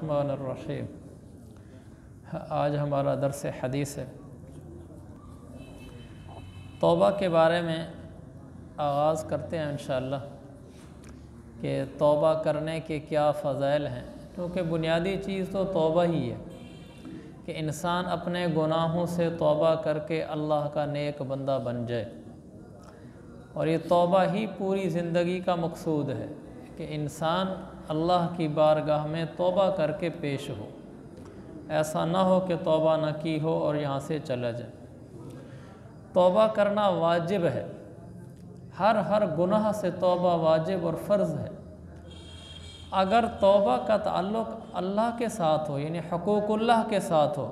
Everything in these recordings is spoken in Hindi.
बिस्मिल्लाहिर्रहमानिर्रहीम। आज हमारा दर्स हदीस है। तौबा के बारे में आगाज़ करते हैं इंशाअल्लाह कि तौबा करने के क्या फ़ज़ाइल हैं, क्योंकि बुनियादी चीज़ तो तौबा ही है कि इंसान अपने गुनाहों से तौबा करके अल्लाह का नेक बंदा बन जाए। और ये तौबा ही पूरी ज़िंदगी का मकसूद है कि इंसान अल्लाह की बारगाह में तौबा करके पेश हो। ऐसा ना हो कि तौबा ना की हो और यहाँ से चला जाए। तौबा करना वाजिब है, हर गुनाह से तौबा वाजिब और फ़र्ज़ है। अगर तौबा का ताल्लुक़ अल्लाह के साथ हो, यानी हुकूकुल्लाह के साथ हो,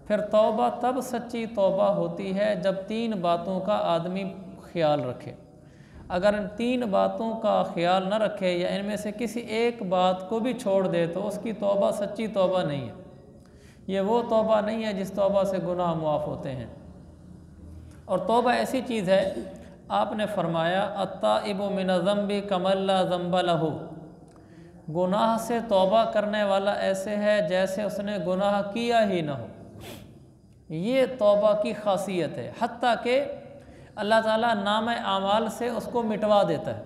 फिर तौबा तब सच्ची तौबा होती है जब तीन बातों का आदमी ख्याल रखे। अगर इन तीन बातों का ख्याल न रखे या इनमें से किसी एक बात को भी छोड़ दे तो उसकी तौबा सच्ची तौबा नहीं है। ये वो तौबा नहीं है जिस तौबा से गुनाह मुआफ़ होते हैं। और तौबा ऐसी चीज़ है, आपने फरमाया अत्ताइबु मिन ज़ंबि कमन ला ज़ंब लहू, गुनाह से तौबा करने वाला ऐसे है जैसे उसने गुनाह किया ही ना हो। ये तौबा की खासियत है। हत्ता कि अल्लाह ताला नाम आमाल से उसको मिटवा देता है।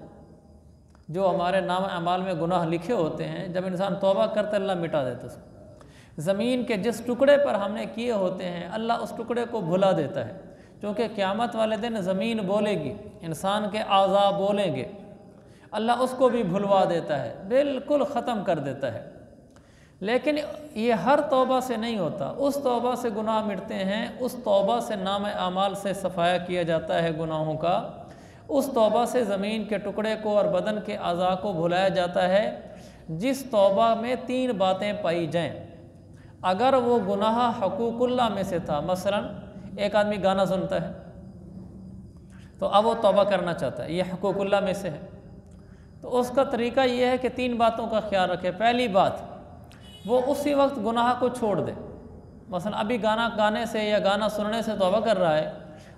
जो हमारे नाम आमाल में गुनाह लिखे होते हैं, जब इंसान तौबा करता है अल्लाह मिटा देता है उसको। ज़मीन के जिस टुकड़े पर हमने किए होते हैं अल्लाह उस टुकड़े को भुला देता है, क्योंकि क़यामत वाले दिन ज़मीन बोलेगी, इंसान के आज़ा बोलेंगे, अल्लाह उसको भी भुलवा देता है, बिल्कुल ख़त्म कर देता है। लेकिन ये हर तौबा से नहीं होता। उस तौबा से गुनाह मिटते हैं, उस तौबा से नाम आमाल से सफ़ाया किया जाता है गुनाहों का। उस तौबा से ज़मीन के टुकड़े को और बदन के अज़ा को भुलाया जाता है जिस तौबा में तीन बातें पाई जाएं। अगर वो गुनाह हुकूकुल्लाह में से था, मसलन एक आदमी गाना सुनता है तो अब वो तौबा करना चाहता है, ये हुकूकुल्लाह में से है, तो उसका तरीका ये है कि तीन बातों का ख्याल रखे। पहली बात, वो उसी वक्त गुनाह को छोड़ दे। मसलन अभी गाना गाने से या गाना सुनने से तौबा कर रहा है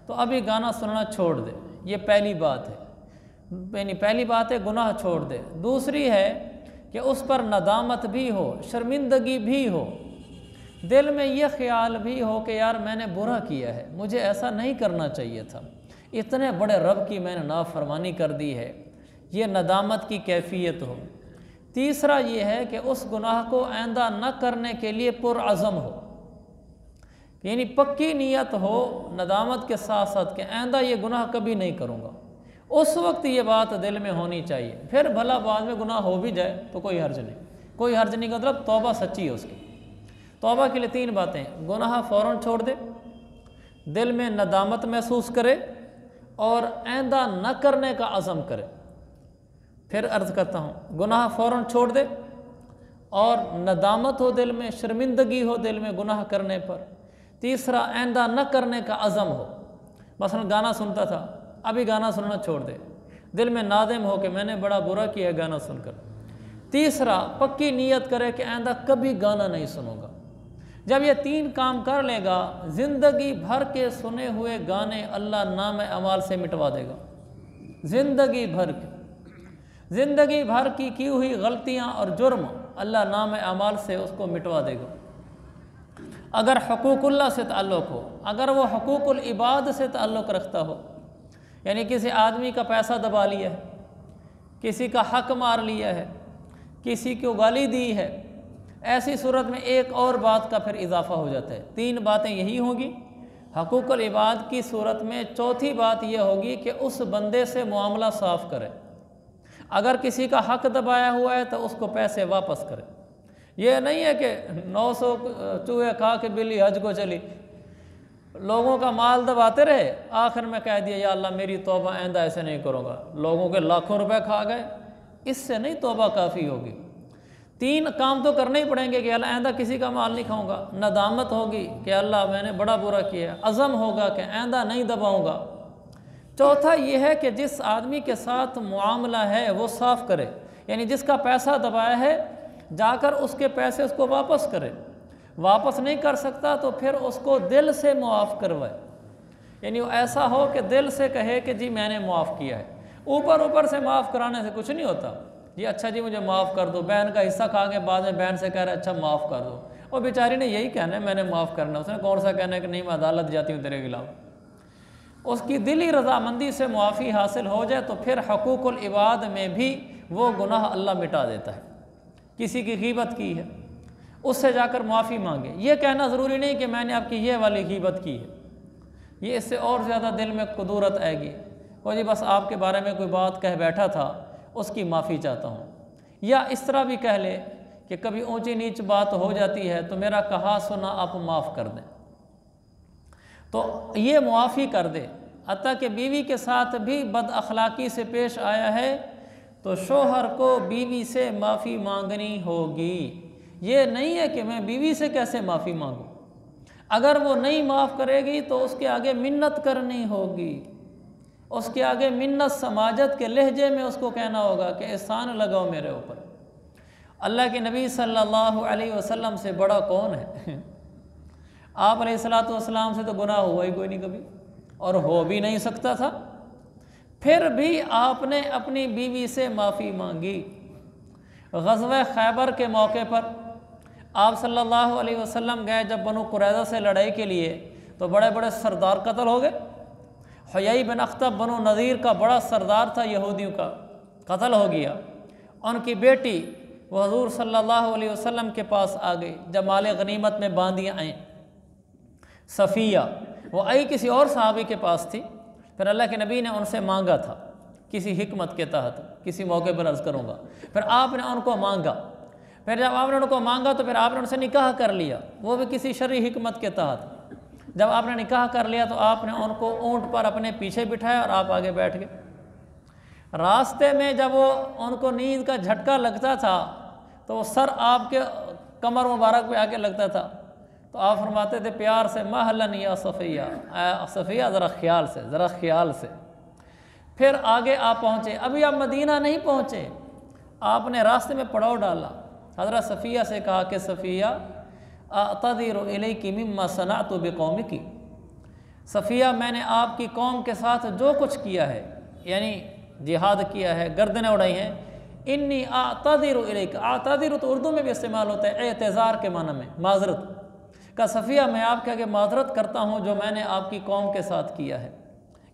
तो अभी गाना सुनना छोड़ दे, ये पहली बात है। यानी पहली बात है गुनाह छोड़ दे। दूसरी है कि उस पर नदामत भी हो, शर्मिंदगी भी हो, दिल में ये ख्याल भी हो कि यार मैंने बुरा किया है, मुझे ऐसा नहीं करना चाहिए था, इतने बड़े रब की मैंने नाफरमानी कर दी है, ये नदामत की कैफियत हो। तीसरा ये है कि उस गुनाह को आइंदा न करने के लिए पुरअज़म हो, यानी पक्की नीयत हो नदामत के साथ साथ कि आइंदा ये गुनाह कभी नहीं करूँगा। उस वक्त ये बात दिल में होनी चाहिए। फिर भला बाद में गुनाह हो भी जाए तो कोई हर्ज नहीं, कोई हर्ज नहीं का मतलब तौबा सच्ची है उसकी। तौबा के लिए तीन बातें, गुनाह फ़ौरन छोड़ दे, दिल में नदामत महसूस करे और आइंदा न करने का अज़म करे। फिर अर्ज़ करता हूँ, गुनाह फ़ौरन छोड़ दे और नदामत हो दिल में, शर्मिंदगी हो दिल में गुनाह करने पर। तीसरा, आइंदा न करने का अज़म हो। मसलन गाना सुनता था, अभी गाना सुनना छोड़ दे, दिल में नादिम हो कि मैंने बड़ा बुरा किया गाना सुनकर। तीसरा, पक्की नीयत करे कि आइंदा कभी गाना नहीं सुनूंगा। जब ये तीन काम कर लेगा, ज़िंदगी भर के सुने हुए गाने अल्लाह नाम अमाल से मिटवा देगा। ज़िंदगी भर की हुई गलतियां और जुर्म अल्लाह नाम अमाल से उसको मिटवा देगा। अगर हुकूकुल्लाह से ताल्लुक़ हो, अगर वो हुकूकुल इबाद से ताल्लुक़ रखता हो, यानी किसी आदमी का पैसा दबा लिया है, किसी का हक मार लिया है, किसी को गाली दी है, ऐसी सूरत में एक और बात का फिर इजाफ़ा हो जाता है। तीन बातें यही होंगी हुकूकुल इबाद की सूरत में। चौथी बात यह होगी कि उस बंदे से मामला साफ़ करे। अगर किसी का हक दबाया हुआ है तो उसको पैसे वापस करे। ये नहीं है कि 900 चूहे खा के बिल्ली हज को चली, लोगों का माल दबाते रहे, आखिर में कह दिया या अल्लाह मेरी तौबा आइंदा ऐसे नहीं करूँगा, लोगों के लाखों रुपए खा गए। इससे नहीं तौबा काफ़ी होगी। तीन काम तो करने ही पड़ेंगे कि अल्लाह आइंदा किसी का माल नहीं खाऊंगा, नदामत होगी कि अल्लाह मैंने बड़ा बुरा किया, अज़म होगा कि आइंदा नहीं दबाऊँगा। चौथा ये है कि जिस आदमी के साथ मुआमला है वो साफ़ करे, यानी जिसका पैसा दबाया है जाकर उसके पैसे उसको वापस करे। वापस नहीं कर सकता तो फिर उसको दिल से मुआफ़ करवाए, यानी ऐसा हो कि दिल से कहे कि जी मैंने मुआफ़ किया है। ऊपर ऊपर से माफ़ कराने से कुछ नहीं होता। ये अच्छा जी मुझे माफ़ कर दो, बहन का हिस्सा खा के बाद में बहन से कह रहा है अच्छा माफ़ कर दो, और बेचारी ने यही कहना है मैंने माफ़ करना, उसने कौन सा कहना है कि नहीं मैं अदालत जाती हूँ तेरे खिलाफ। उसकी दिली रजामंदी से मुआफ़ी हासिल हो जाए तो फिर हकूक़ुल इबाद में भी वो गुनाह अल्लाह मिटा देता है। किसी की गीबत की है, उससे जाकर मुआफ़ी मांगे। ये कहना ज़रूरी नहीं कि मैंने आपकी ये वाली गीबत की है, ये इससे और ज़्यादा दिल में कुदूरत आएगी, और जी बस आपके बारे में कोई बात कह बैठा था उसकी माफ़ी चाहता हूँ। या इस तरह भी कह ले कि कभी ऊंची नीच बात हो जाती है तो मेरा कहा सुना आप माफ़ कर दें, तो ये मुआफ़ी कर दे। हत्ता कि बीवी के साथ भी बद अखलाक़ी से पेश आया है तो शोहर को बीवी से माफ़ी मांगनी होगी। ये नहीं है कि मैं बीवी से कैसे माफ़ी मांगूँ, अगर वो नहीं माफ़ करेगी तो उसके आगे मिन्नत करनी होगी, उसके आगे मिन्नत समाजत के लहजे में उसको कहना होगा कि एहसान लगाओ मेरे ऊपर। अल्लाह के नबी सल्लल्लाहु अलैहि वसल्लम से बड़ा कौन है? आप अलैहिस्सलातु वस्सलाम से तो गुनाह हुआ ही कोई नहीं कभी, और हो भी नहीं सकता था, फिर भी आपने अपनी बीवी से माफ़ी मांगी। ग़ज़वा खैबर के मौके पर आप सल्लल्लाहु अलैहि वसल्लम गए जब बनु कुरैज़ा से लड़ाई के लिए, तो बड़े बड़े सरदार कत्ल हो गए। हुयई बिन अख्तब बनु नज़ीर का बड़ा सरदार था यहूदियों का, कत्ल हो गया। उनकी बेटी वो हज़ूर सल्लल्लाहु अलैहि वसल्लम के पास आ गई जब माल गनीमत में बांधियाँ आएँ। सफ़िया वो आई किसी और सहाबी के पास थी, फिर अल्लाह के नबी ने उनसे मांगा था किसी हिकमत के तहत, किसी मौके पर अर्ज़ करूँगा। फिर आपने उनको मांगा, फिर जब आपने उनको मांगा तो फिर आपने उनसे निकाह कर लिया, वो भी किसी शरई हिकमत के तहत। जब आपने निकाह कर लिया तो आपने उनको ऊँट पर अपने पीछे बिठाया और आप आगे बैठ गए। रास्ते में जब वो उनको नींद का झटका लगता था तो वो सर आपके कमर मुबारक पे आके लगता था, तो आप फरमाते थे प्यार से महलन या सफ़िया, सफ़िया ज़रा ख्याल से, ज़रा ख्याल से। फिर आगे आप पहुँचे, अभी आप मदीना नहीं पहुँचे, आपने रास्ते में पड़ाव डाला। हज़रत सफ़िया से कहा कि सफ़िया अतज़िरु इलैकी मिम्मा सनअतु बिक़ौमिकी, सफ़िया मैंने आपकी कौम के साथ जो कुछ किया है, यानी जिहाद किया है, गर्दनें उड़ाई हैं, इन्नी अतज़िरु इलैका, अतज़िरु तो उर्दू में भी इस्तेमाल होता है एतज़ार के माना में, माज़रत का। सफ़िया मैं आपके आगे माज़रत करता हूँ जो मैंने आपकी कौम के साथ किया है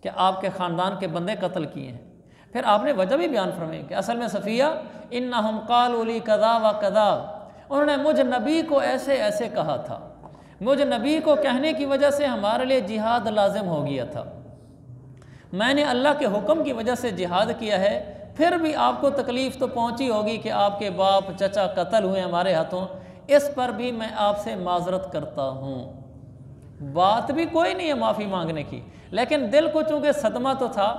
कि आपके ख़ानदान के बंदे कत्ल किए हैं। फिर आपने वजह भी बयान फरमाई कि असल में सफ़िया इन्नहुम क़ालू ली कज़ा व कज़ा, उन्होंने मुझ नबी को ऐसे ऐसे कहा था, मुझ नबी को कहने की वजह से हमारे लिए जिहाद लाजिम हो गया था, मैंने अल्लाह के हुक्म की वजह से जिहाद किया है, फिर भी आपको तकलीफ़ तो पहुंची होगी कि आपके बाप चचा कत्ल हुए हमारे हाथों, इस पर भी मैं आपसे माजरत करता हूँ। बात भी कोई नहीं है माफ़ी मांगने की, लेकिन दिल को चूँकि सदमा तो था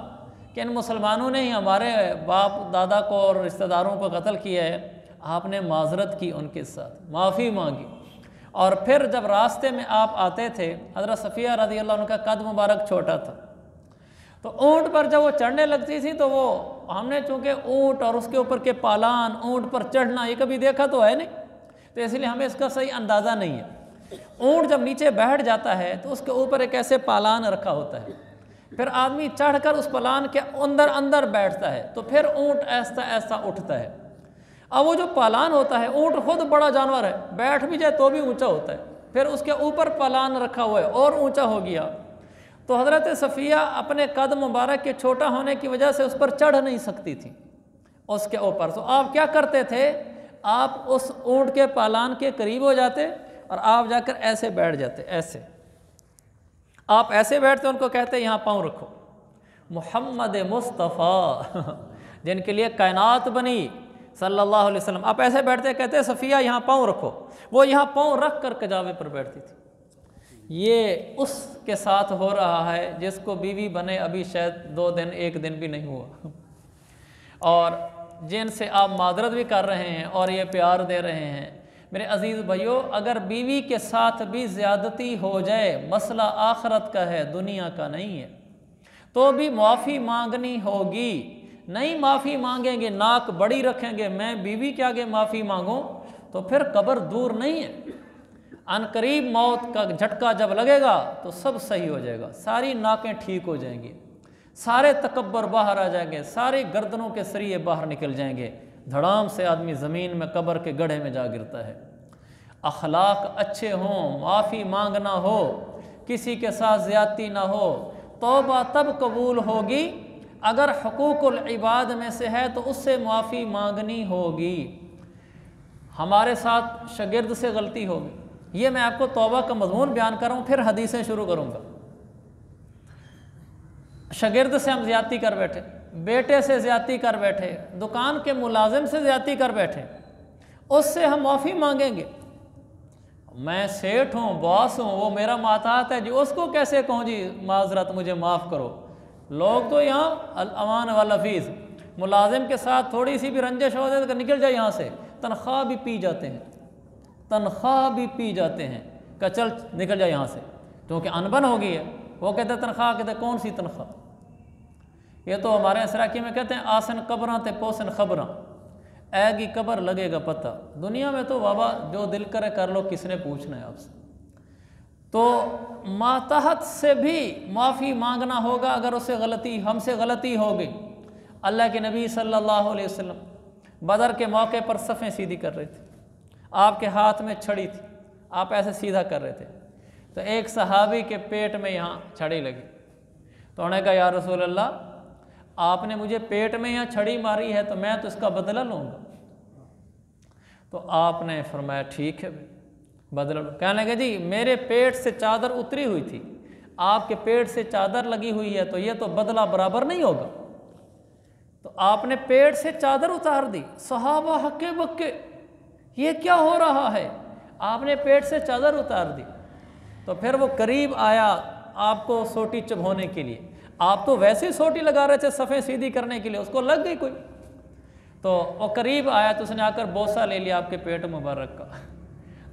कि इन मुसलमानों ने ही हमारे बाप दादा को और रिश्तेदारों को कत्ल किया है। आपने माजरत की, उनके साथ माफ़ी मांगी। और फिर जब रास्ते में आप आते थे, हज़रत सफ़िया रज़ी अल्लाह अन्हा का कद मुबारक छोटा था, तो ऊँट पर जब वो चढ़ने लगती थी तो वो हमने चूँकि ऊँट और उसके ऊपर के पालान, ऊँट पर चढ़ना ये कभी देखा तो है नहीं, तो इसलिए हमें इसका सही अंदाज़ा नहीं है। ऊँट जब नीचे बैठ जाता है तो उसके ऊपर एक ऐसे पालान रखा होता है, फिर आदमी चढ़कर उस पालान के अंदर अंदर बैठता है, तो फिर ऊँट ऐसा ऐसा उठता है। अब वो जो पालान होता है, ऊँट खुद बड़ा जानवर है, बैठ भी जाए तो भी ऊंचा होता है, फिर उसके ऊपर पालान रखा हुआ है और ऊंचा हो गया। तो हज़रत सफ़िया अपने कद मुबारक के छोटा होने की वजह से उस पर चढ़ नहीं सकती थी उसके ऊपर। तो आप क्या करते थे, आप उस ऊँट के पालान के करीब हो जाते और आप जाकर ऐसे बैठ जाते, ऐसे आप ऐसे बैठते, उनको कहते यहाँ पाँव रखो। मुहम्मद मुस्तफ़ा जिनके लिए कायनात बनी सल्लल्लाहु अलैहि वसल्लम, आप ऐसे बैठते, कहते सफ़िया यहाँ पाँव रखो, वो यहाँ पाँव रख कर कजावे पर बैठती थी। ये उसके साथ हो रहा है जिसको बीवी बने अभी शायद 2 दिन 1 दिन भी नहीं हुआ, और जिनसे आप मादरत भी कर रहे हैं और ये प्यार दे रहे हैं। मेरे अज़ीज़ भाइयों, अगर बीवी के साथ भी ज़्यादती हो जाए, मसला आखरत का है, दुनिया का नहीं है, तो भी माफ़ी मांगनी होगी। नहीं माफ़ी मांगेंगे, नाक बड़ी रखेंगे, मैं बीवी के आगे माफ़ी मांगूं, तो फिर कब्र दूर नहीं है। अनकरीब मौत का झटका जब लगेगा तो सब सही हो जाएगा, सारी नाकें ठीक हो जाएंगी, सारे तकब्बर बाहर आ जाएंगे, सारे गर्दनों के सरिये बाहर निकल जाएंगे। धड़ाम से आदमी ज़मीन में कब्र के गड्ढे में जा गिरता है। अखलाक अच्छे हों, माफ़ी मांगना हो, किसी के साथ ज़्यादती ना हो, तौबा तब कबूल होगी अगर हुकूकुल इबाद में से है तो उससे माफ़ी मांगनी होगी। हमारे साथ शागिर्द से गलती होगी, ये मैं आपको तौबा का मज़मून बयान कर रहा हूँ, फिर हदीसें शुरू करूँगा। शागिर्द से हम ज़्यादती कर बैठे, बेटे से ज़्यादती कर बैठे, दुकान के मुलाजिम से ज़्यादती कर बैठे, उससे हम माफ़ी मांगेंगे। मैं सेठ हूँ, बॉस हूँ, वो मेरा माताहत है जी, उसको कैसे कहूँ जी माजरत मुझे माफ़ करो। लोग तो यहाँ अल-अमान वाला फीस, मुलाजिम के साथ थोड़ी सी भी रंजिश हो जाए तो निकल जाए यहाँ से, तनख्वाह भी पी जाते हैं, तनख्वाह भी पी जाते हैं कि चल निकल जाए यहाँ से, क्योंकि अनबन हो गई है। वो कहते तनख्वाह, कहते कौन सी तनख्वाह। ये तो हमारे सराकी में कहते हैं आसन कब्रां ते पोसन खबरां, ऐगी कब्र लगेगा पता। दुनिया में तो बाबा जो दिल करे कर लो, किसने पूछना है आपसे। तो मातहत से भी माफ़ी मांगना होगा अगर उससे गलती, हमसे गलती हो गई। अल्लाह के नबी सल्लल्लाहु अलैहि वसल्लम बदर के मौके पर सफ़ें सीधी कर रहे थे, आपके हाथ में छड़ी थी, आप ऐसे सीधा कर रहे थे, तो एक सहाबी के पेट में यहाँ छड़ी लगी। तो उन्होंने कहा या रसूल अल्लाह, आपने मुझे पेट में यहाँ छड़ी मारी है तो मैं तो इसका बदला लूँगा। तो आपने फरमाया ठीक है बदला लो। कहने लगे जी मेरे पेट से चादर उतरी हुई थी, आपके पेट से चादर लगी हुई है, तो ये तो बदला बराबर नहीं होगा। तो आपने पेट से चादर उतार दी। सहाबा हक्के बक्के, ये क्या हो रहा है, आपने पेट से चादर उतार दी। तो फिर वो करीब आया आपको सोटी चुभोने के लिए, आप तो वैसे ही सोटी लगा रहे थे सफ़ें सीधी करने के लिए, उसको लग गई कोई, तो वो करीब आया तो उसने आकर बोसा ले लिया आपके पेट मुबारक का।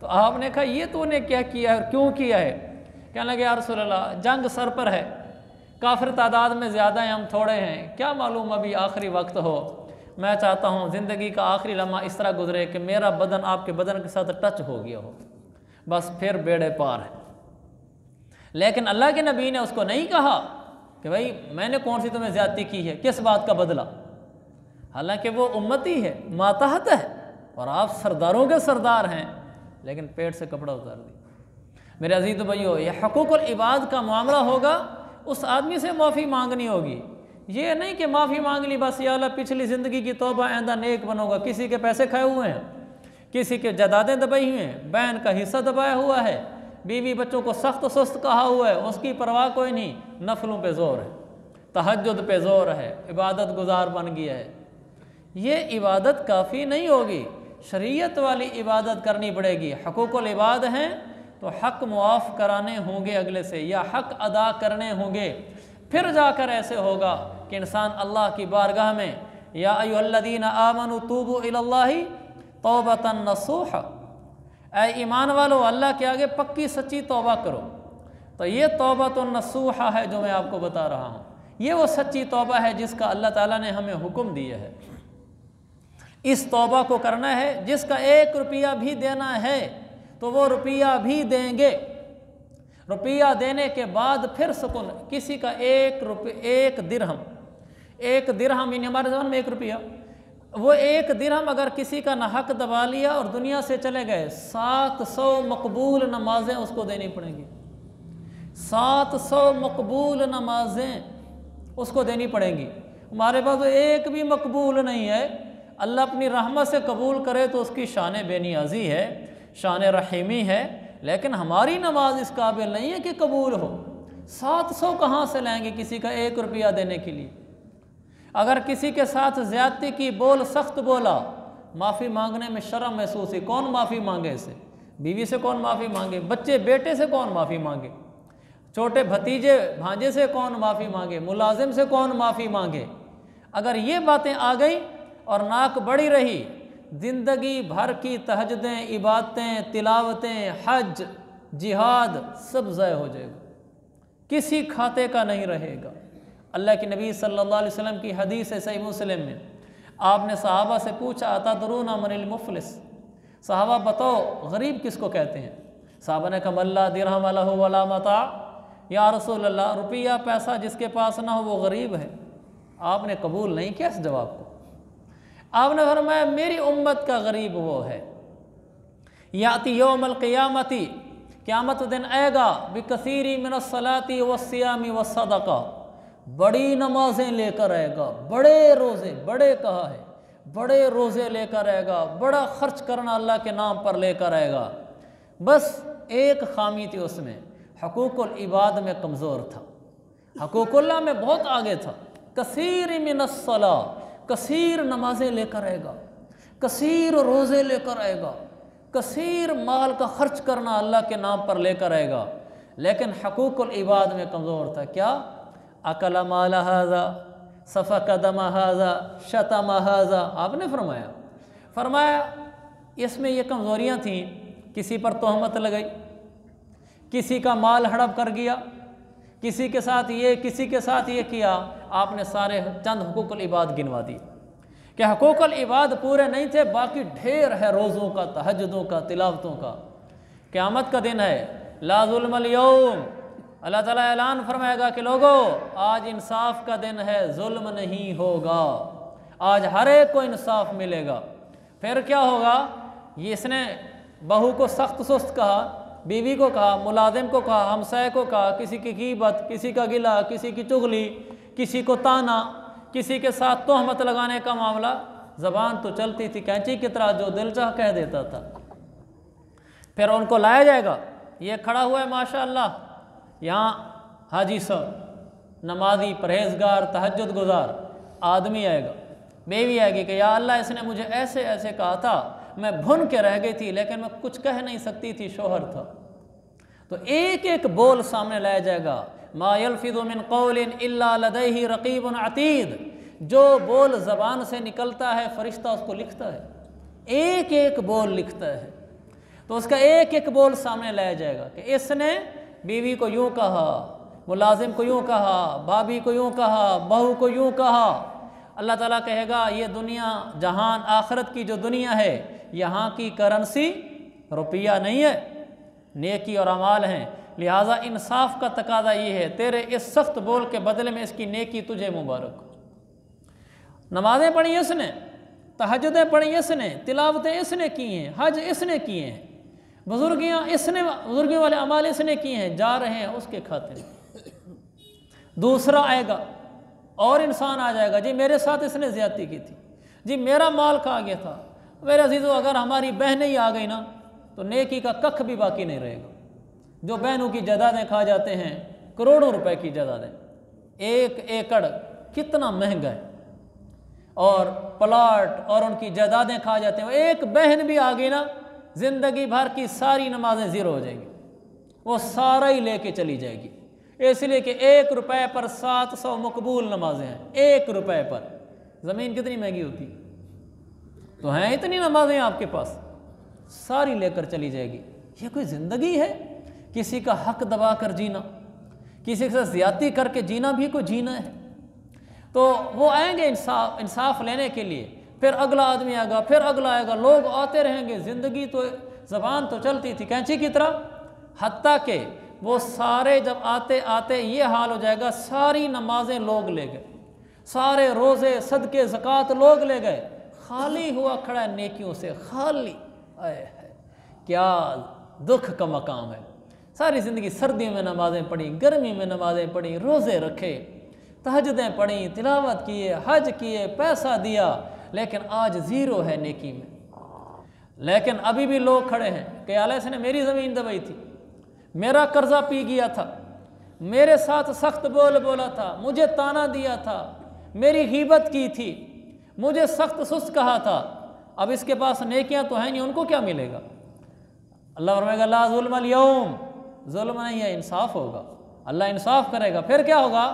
तो आपने कहा ये तूने क्या किया है, क्यों किया है। कहने लगे या रसूल अल्लाह, जंग सर पर है, काफिर तादाद में ज़्यादा हैं, हम थोड़े हैं, क्या मालूम अभी आखिरी वक्त हो, मैं चाहता हूँ ज़िंदगी का आखिरी लम्हा इस तरह गुजरे कि मेरा बदन आपके बदन के साथ टच हो गया हो, बस फिर बेड़े पार है। लेकिन अल्लाह के नबी ने उसको नहीं कहा कि भाई मैंने कौन सी तुम्हें ज़्यादती की है, किस बात का बदला। हालांकि वो उम्मती है, मातहत है, और आप सरदारों के सरदार हैं, लेकिन पेट से कपड़ा उतार दिया। मेरे अजीज़ भाइयों, ये हुकूकुल इबाद का मामला होगा, उस आदमी से माफ़ी मांगनी होगी। ये नहीं कि माफ़ी मांग ली बस, या अल्लाह पिछली ज़िंदगी की तौबा, आइंदा नेक बनूंगा। किसी के पैसे खाए हुए हैं, किसी के जायदादें दबाई हुई हैं, बहन का हिस्सा दबाया हुआ है, बीवी बच्चों को सख्त सुस्त कहा हुआ है, उसकी परवाह कोई नहीं, नफलों पे जोर है, तहज्जुद पे जोर है, इबादत गुजार बन गया है। ये इबादत काफ़ी नहीं होगी, शरीयत वाली इबादत करनी पड़ेगी। हुकूकुल इबाद हैं तो हक़ मुआफ़ कराने होंगे अगले से, या हक़ अदा करने होंगे, फिर जाकर ऐसे होगा कि इंसान अल्लाह की बारगाह में या अय्युहल्लज़ीना आमनू तूबू इलल्लाहि तौबतन नसूहा, ऐ ईमान वालो अल्लाह के आगे पक्की सच्ची तौबा करो। तो ये तौबतन नसूहा है जो मैं आपको बता रहा हूँ, ये वो सच्ची तौबा है जिसका अल्लाह ताला ने हमें हुक्म दिया है। इस तौबा को करना है, जिसका 1 रुपया भी देना है तो वो रुपया भी देंगे, रुपया देने के बाद फिर सुकून। किसी का 1 दिरहम, 1 दिरहम यानी हमारे ज़माने में 1 रुपया, वो 1 दिरहम अगर किसी का नाहक दबा लिया और दुनिया से चले गए, 700 मकबूल नमाजें उसको देनी पड़ेंगी, 700 मकबूल नमाजें उसको देनी पड़ेंगी। हमारे पास तो एक भी मकबूल नहीं है। अल्लाह अपनी रहमत से कबूल करे तो उसकी शान बेनियाजी है, शान रहीमी है, लेकिन हमारी नमाज इस काबिल नहीं है कि कबूल हो। 700 कहाँ से लाएंगे किसी का 1 रुपया देने के लिए। अगर किसी के साथ ज़्यादती की, बोल सख्त बोला, माफ़ी मांगने में शर्म महसूस है, कौन माफ़ी मांगे इसे, बीवी से कौन माफ़ी मांगे, बच्चे बेटे से कौन माफ़ी मांगे, छोटे भतीजे भांजे से कौन माफ़ी मांगे, मुलाजिम से कौन माफ़ी मांगे। अगर ये बातें आ गई और नाक बड़ी रही, ज़िंदगी भर की तहज्जुदें, इबादतें, तिलावतें, हज, जिहाद सब ज़ाया हो जाएगा, किसी खाते का नहीं रहेगा। अल्लाह के नबी सल्लल्लाहु अलैहि वसल्लम की हदीस है सही मुस्लिम में, आपने सहाबा से पूछा अतदरूना मनिल मुफलिस, सहाबा बताओ गरीब किसको कहते हैं। सहाबा ने कहा मल्ला दिरहम लहु वला मता, या रसूल अल्लाह रुपया पैसा जिसके पास ना हो वो गरीब है। आपने कबूल नहीं किया इस जवाब को। आपने फरमाया मेरी उम्मत का गरीब वो है, याति यौमल क़ियामती, क़यामत दिन आएगा, बिकसीरी मिनस्सलाती वस्सियामी वस्सदक़ा, बड़ी नमाजें लेकर आएगा, बड़े रोज़े, बड़े कहा है, बड़े रोज़े लेकर आएगा, बड़ा खर्च करना अल्लाह के नाम पर लेकर आएगा। बस एक खामी थी उसमें, हकूक़ुल इबाद में कमज़ोर था, हकूक़ुल्लाह में बहुत आगे था। कसीर मिनस्सला, कसीर नमाजें लेकर आएगा, कसीर रोज़े लेकर आएगा, कसीर माल का खर्च करना अल्लाह के नाम पर लेकर आएगा, लेकिन हकूक़ुल इबाद में कमज़ोर था। क्या? अकल माल हाज़ा, सफ़क दम हाज़ा, शतम हाज़ा। आपने फरमाया इसमें ये कमज़ोरियाँ थीं, किसी पर तोहमत लगाई, किसी का माल हड़प कर गया, किसी के साथ ये, किसी के साथ ये किया। आपने सारे चंद हुकूकुल इबाद गिनवा दिए कि हुकूकुल इबाद पूरे नहीं थे, बाकी ढेर है रोज़ों का, तहज्जुदों का, तिलावतों का। क़यामत का दिन है, ला ज़ुल्मल यौम, अल्लाह ताला ऐलान फरमाएगा कि लोगों आज इंसाफ का दिन है, जुल्म नहीं होगा, आज हर एक को इंसाफ मिलेगा। फिर क्या होगा? ये इसने बहू को सख्त सुस्त कहा, बीवी को कहा, मुलाजिम को कहा, हमसाये को कहा, किसी की गीबत, किसी का गिला, किसी की चुगली, किसी को ताना, किसी के साथ तोहमत लगाने का मामला। ज़बान तो चलती थी कैंची की तरह, जो दिल चाह कह देता था। फिर उनको लाया जाएगा, ये खड़ा हुआ है माशाअल्लाह, यहाँ हाजी साहब, नमाजी, परहेजगार, तहज्जुद गुजार आदमी आएगा, बीवी आएगी कि या अल्लाह इसने मुझे ऐसे ऐसे कहा था, मैं भुन के रह गई थी, लेकिन मैं कुछ कह नहीं सकती थी, शोहर था। तो एक एक बोल सामने लाया जाएगा, मा यल्फिज़ु मिन क़ौलिन इल्ला लदैहि रक़ीबुन अतीद, जो बोल ज़बान से निकलता है फरिश्ता उसको लिखता है, एक एक बोल लिखता है। तो उसका एक एक बोल सामने लाया जाएगा कि इसने बीवी को यूँ कहा, मुलाजिम को यूँ कहा, भाभी को यूँ कहा, बहू को यूँ कहा। अल्लाह ताला कहेगा ये दुनिया जहान आखिरत की जो दुनिया है, यहाँ की करेंसी रुपया नहीं है, नेकी और अमाल हैं, लिहाजा इंसाफ का तकाजा ये है, तेरे इस सख्त बोल के बदले में इसकी नेकी तुझे मुबारक हो। नमाज़ें पढ़ी इसने, तहज्जुदें पढ़ी इसने, तिलावतें इसने की हैं, हज इसने किए हैं, बुजुर्गियाँ इसने, बुजुर्गी वाले अमाल इसने किए हैं, जा रहे हैं उसके खातिर। दूसरा आएगा और इंसान आ जाएगा, जी मेरे साथ इसने ज़्यादती की थी, जी मेरा माल खा गया था। मेरे अजीज़ों अगर हमारी बहनें ही आ गई ना तो नेकी का कख भी बाकी नहीं रहेगा। जो बहनों की जायदादें खा जाते हैं, करोड़ों रुपए की जायदादें, 1 एकड़ कितना महंगा है, और प्लाट और उनकी जायदादें खा जाते हैं। एक बहन भी आ गई ना, ज़िंदगी भर की सारी नमाजें ज़ीरो हो जाएंगी, वो सारा ही लेके चली जाएगी, इसलिए कि 1 रुपए पर 700 मकबूल नमाजें हैं। 1 रुपए पर ज़मीन कितनी महंगी होती, तो हैं इतनी नमाजें आपके पास, सारी लेकर चली जाएगी। ये कोई ज़िंदगी है? किसी का हक दबा कर जीना, किसी से ज़्यादती करके जीना भी कोई जीना है? तो वो आएंगे इंसाफ लेने के लिए, फिर अगला आदमी आएगा, फिर अगला आएगा, लोग आते रहेंगे। ज़िंदगी तो, ज़बान तो चलती थी कैंची की तरह, हत्ता के वो सारे जब आते आते ये हाल हो जाएगा, सारी नमाजें लोग ले गए, सारे रोज़े, सदके, ज़कात लोग ले गए, खाली हुआ खड़ा है नेकियों से, खाली। आए क्या दुख का मकाम है। सारी ज़िंदगी सर्दियों में नमाज़ें पढ़ी, गर्मी में नमाज़ें पढ़ी, रोज़े रखे, तहज्जुदें पढ़ी, तिलावत किए, हज किए, पैसा दिया, लेकिन आज ज़ीरो है नेकी में। लेकिन अभी भी लोग खड़े हैं कि अल्लाह इसने मेरी ज़मीन दबाई थी, मेरा कर्जा पी गया था, मेरे साथ सख्त बोल बोला था, मुझे ताना दिया था, मेरी गीबत की थी, मुझे सख्त सुस्त कहा था। अब इसके पास नेकियां तो हैं नहीं, उनको क्या मिलेगा? अल्लाह फरमाएगा ला ज़ुल्मल यौम, जुल्म नहीं है, इंसाफ होगा, अल्लाह इंसाफ करेगा। फिर क्या होगा?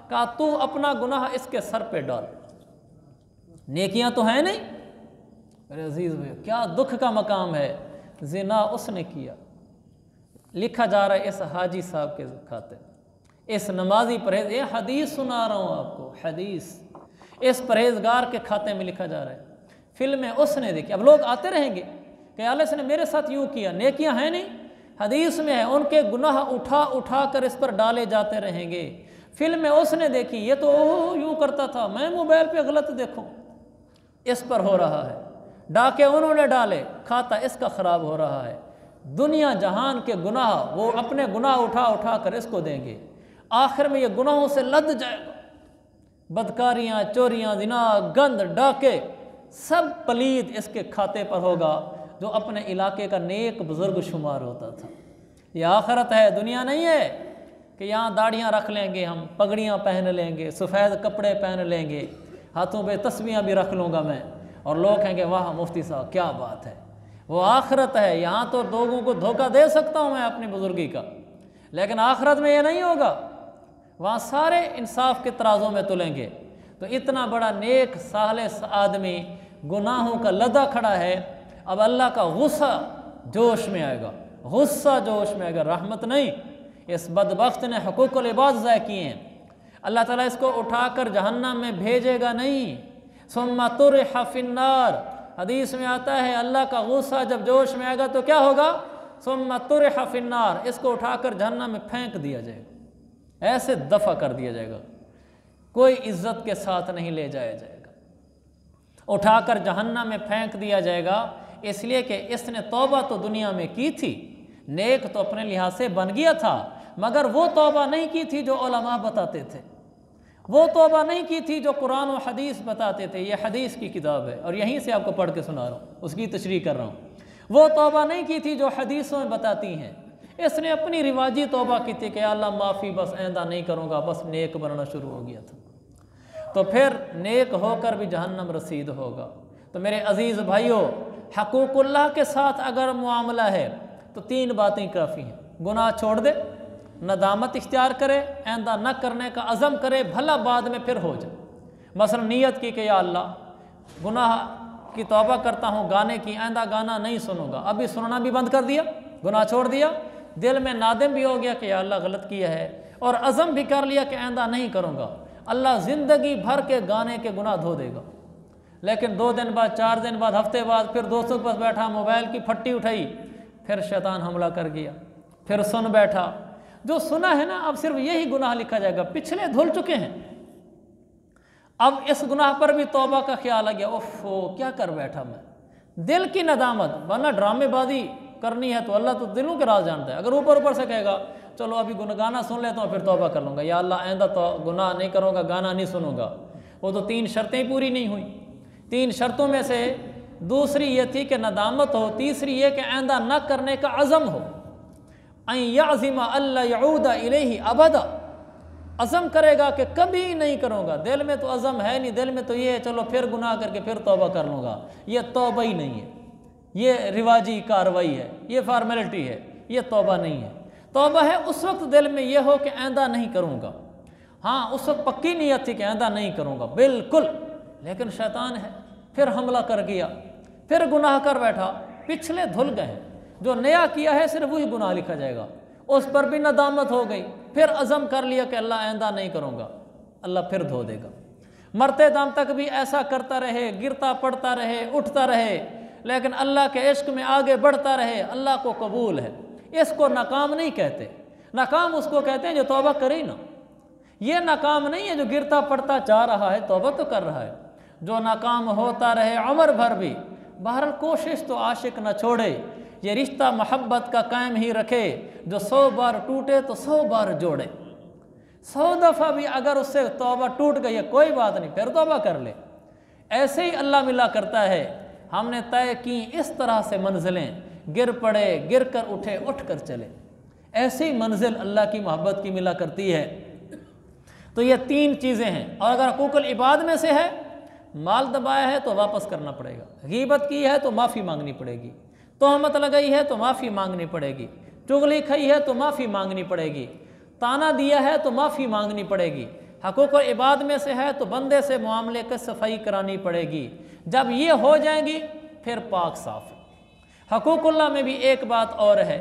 कहा तू अपना गुनाह इसके सर पे डाल, नेकियां तो हैं नहीं। अरे अजीज़ भाई क्या दुख का मकाम है, ज़िना उसने किया, लिखा जा रहा है इस हाजी साहब के खाते, इस नमाजी परहेज, ये हदीस सुना रहा हूँ आपको, हदीस इस परहेजगार के खाते में लिखा जा रहा है। फिल्में उसने देखी, अब लोग आते रहेंगे कि अल्लाह ने मेरे साथ यूँ किया, नेकियां हैं नहीं, हदीस में है, उनके गुनाह उठा उठा कर इस पर डाले जाते रहेंगे। फिल्में उसने देखी, ये तो यूँ करता था, मैं मोबाइल पे गलत देखूँ, इस पर हो रहा है, डाके उन्होंने डाले, खाता इसका ख़राब हो रहा है। दुनिया जहान के गुनाह वो अपने गुनाह उठा उठा कर इसको देंगे, आखिर में ये गुनाहों से लद जाएगा। बदकारियाँ, चोरियाँ, ज़िना, गंद, डाके सब पलीद इसके खाते पर होगा, जो अपने इलाके का नेक बुज़ुर्ग शुमार होता था। यह आखिरत है, दुनिया नहीं है कि यहाँ दाढ़ियाँ रख लेंगे, हम पगड़ियाँ पहन लेंगे, सफ़ेद कपड़े पहन लेंगे, हाथों पे तस्बीहां भी रख लूँगा मैं, और लोग कहेंगे वाह मुफ्ती साहब क्या बात है। वो आखिरत है। यहाँ तो लोगों को धोखा दे सकता हूँ मैं अपनी बुजुर्गी का, लेकिन आखिरत में ये नहीं होगा। वहाँ सारे इंसाफ के तराजों में तुलेंगे। तो इतना बड़ा नेक सालिस आदमी गुनाहों का लदा खड़ा है, अब अल्लाह का गुस्सा जोश में आएगा, गुस्सा जोश में आएगा, रहमत नहीं। इस बदबख्त ने हुकूकुल इबाद ज़ाय किए हैं, अल्लाह ताला इसको उठाकर जहन्नम में भेजेगा नहीं। सुम्मा तुरहा फिन्नार, हदीस में आता है अल्लाह का गुस्सा जब जोश में आएगा तो क्या होगा, सुम्मा तुरहा फिन्नार, इसको उठाकर जहन्नम में फेंक दिया जाएगा, ऐसे दफ़ा कर दिया जाएगा, कोई इज्जत के साथ नहीं ले जाया जाएगा, उठाकर जहन्नम में फेंक दिया जाएगा। इसलिए कि इसने तौबा तो दुनिया में की थी, नेक तो अपने लिहाज से बन गया था, मगर वो तौबा नहीं की थी जो उलमा बताते थे, वो तौबा नहीं की थी जो कुरान और हदीस बताते थे। ये हदीस की किताब है और यहीं से आपको पढ़ के सुना रहा हूँ, उसकी तशरीह कर रहा हूँ। वो तौबा नहीं की थी जो हदीसों में बताती हैं। इसने अपनी रिवाजी तौबा की थी कि अल्लाह माफ़ी, बस आइंदा नहीं करूँगा, बस नेक बनना शुरू हो गया था। तो फिर नेक होकर भी जहन्नम रसीद होगा। तो मेरे अज़ीज़ भाइयों, हकूक़ुल्लाह के साथ अगर मुआमला है तो 3 बातें काफ़ी हैं। गुनाह छोड़ दे, नदामत इख्तियार करे, आइंदा न करने का अज़म करे, भला बाद में फिर हो जाए। मसलन नीयत की कि या अल्लाह गुनाह की तौबा करता हूँ, गाने की, आइंदा गाना नहीं सुनूंगा, अभी सुनना भी बंद कर दिया, गुनाह छोड़ दिया, दिल में नादिम भी हो गया कि या अल्लाह गलत किया है, और अज़म भी कर लिया कि आइंदा नहीं करूँगा। अल्लाह ज़िंदगी भर के गाने के गुनाह धो देगा। लेकिन 2 दिन बाद, 4 दिन बाद, हफ्ते बाद फिर दोस्तों के पास बैठा, मोबाइल की फट्टी उठाई, फिर शैतान हमला कर गया, फिर सुन बैठा। जो सुना है ना, अब सिर्फ यही गुनाह लिखा जाएगा, पिछले धुल चुके हैं। अब इस गुनाह पर भी तौबा का ख्याल आ गया, ओफो क्या कर बैठा मैं, दिल की नदामत। वरना ड्रामेबाजी करनी है तो अल्लाह तो दिलों के राज जानता है। अगर ऊपर ऊपर से कहेगा चलो अभी गाना सुन लेता हूँ फिर तौबा कर लूँगा, या अल्लाह आइंदा तो गुनाह नहीं करूँगा, गाना नहीं सुनूंगा, वो तो 3 शर्तें पूरी नहीं हुई। 3 शर्तों में से दूसरी ये थी कि नदामत हो, तीसरी ये कि आइंदा न करने का अज़म हो। याज़िमा अल्ला यऊदा इलैहि अबदा, अज़म करेगा कि कभी नहीं करूँगा। दिल में तो अज़म है नहीं, दिल में तो ये है चलो फिर गुनाह करके फिर तौबा कर लूँगा। ये तौबा ही नहीं है, ये रिवाजी कार्रवाई है, ये फार्मेलिटी है, ये तौबा नहीं है। तौबा है उस वक्त दिल में ये हो कि आइंदा नहीं करूँगा। हाँ, उस वक्त पक्की नीयत थी कि आइंदा नहीं करूँगा बिल्कुल, लेकिन शैतान है, फिर हमला कर गया, फिर गुनाह कर बैठा, पिछले धुल गए। जो नया किया है सिर्फ वही गुनाह लिखा जाएगा, उस पर भी नदामत हो गई, फिर अज़म कर लिया कि अल्लाह आइंदा नहीं करूँगा, अल्लाह फिर धो देगा। मरते दम तक भी ऐसा करता रहे, गिरता पड़ता रहे, उठता रहे, लेकिन अल्लाह के इश्क में आगे बढ़ता रहे, अल्लाह को कबूल है। इसको नाकाम नहीं कहते, नाकाम उसको कहते हैं जो तौबा करे ना। ये नाकाम नहीं है जो गिरता पड़ता जा रहा है, तौबा तो कर रहा है। जो नाकाम होता रहे उम्र भर भी, बहरहाल कोशिश तो आशिक न छोड़े, ये रिश्ता मोहब्बत का कायम ही रखे। जो 100 बार टूटे तो 100 बार जोड़े। 100 दफ़ा भी अगर उससे तौबा टूट गई है कोई बात नहीं, फिर तौबा कर ले। ऐसे ही अल्लाह मिला करता है। हमने तय की इस तरह से मंजिलें, गिर पड़े गिर कर उठे उठ कर चले, ऐसी मंजिल अल्लाह की मोहब्बत की मिला करती है। तो ये 3 चीज़ें हैं। और अगर हुकूकुल इबाद में से है, माल दबाया है तो वापस करना पड़ेगा, गीबत की है तो माफ़ी मांगनी पड़ेगी, तोहमत लगाई है तो माफ़ी मांगनी पड़ेगी, चुगली खाई है तो माफ़ी मांगनी पड़ेगी, ताना दिया है तो माफ़ी मांगनी पड़ेगी। हुकूकुल इबाद में से है तो बंदे से मामले की सफाई करानी पड़ेगी। जब ये हो जाएंगी फिर पाक साफ है। हुकूकुल्लाह में भी एक बात और है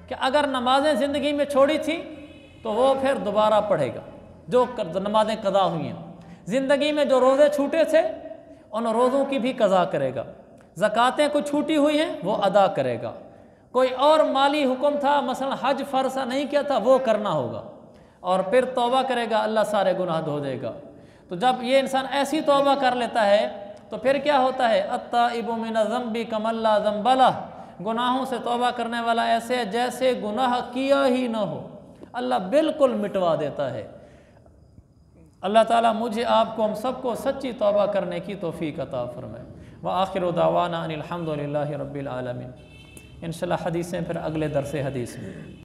कि अगर नमाजें ज़िंदगी में छोड़ी थी तो वो फिर दोबारा पढ़ेगा, जो नमाजें कज़ा हुई हैं। ज़िंदगी में जो रोज़े छूटे थे उन रोज़ों की भी कज़ा करेगा। ज़कातें कुछ छूटी हुई हैं वो अदा करेगा। कोई और माली हुक्म था, मसलन हज फ़र्ज़ नहीं किया था, वो करना होगा, और फिर तौबा करेगा, अल्लाह सारे गुनाह धो देगा। तो जब ये इंसान ऐसी तौबा कर लेता है तो फिर क्या होता है, अत्ताइबु मिन ज़ंबि कमल्ला ज़ंबला, गुनाहों से तौबा करने वाला ऐसे है जैसे गुनाह किया ही न हो, अल्लाह बिल्कुल मिटवा देता है। अल्लाह ताला मुझे आपको हम सबको सच्ची तौबा करने की तौफीक अता फरमाए। व आखिर दावाना अनिल हम्दुलिल्लाहि रब्बिल आलमीन। इंशाअल्लाह हदीसें फिर अगले दरसे हदीस में।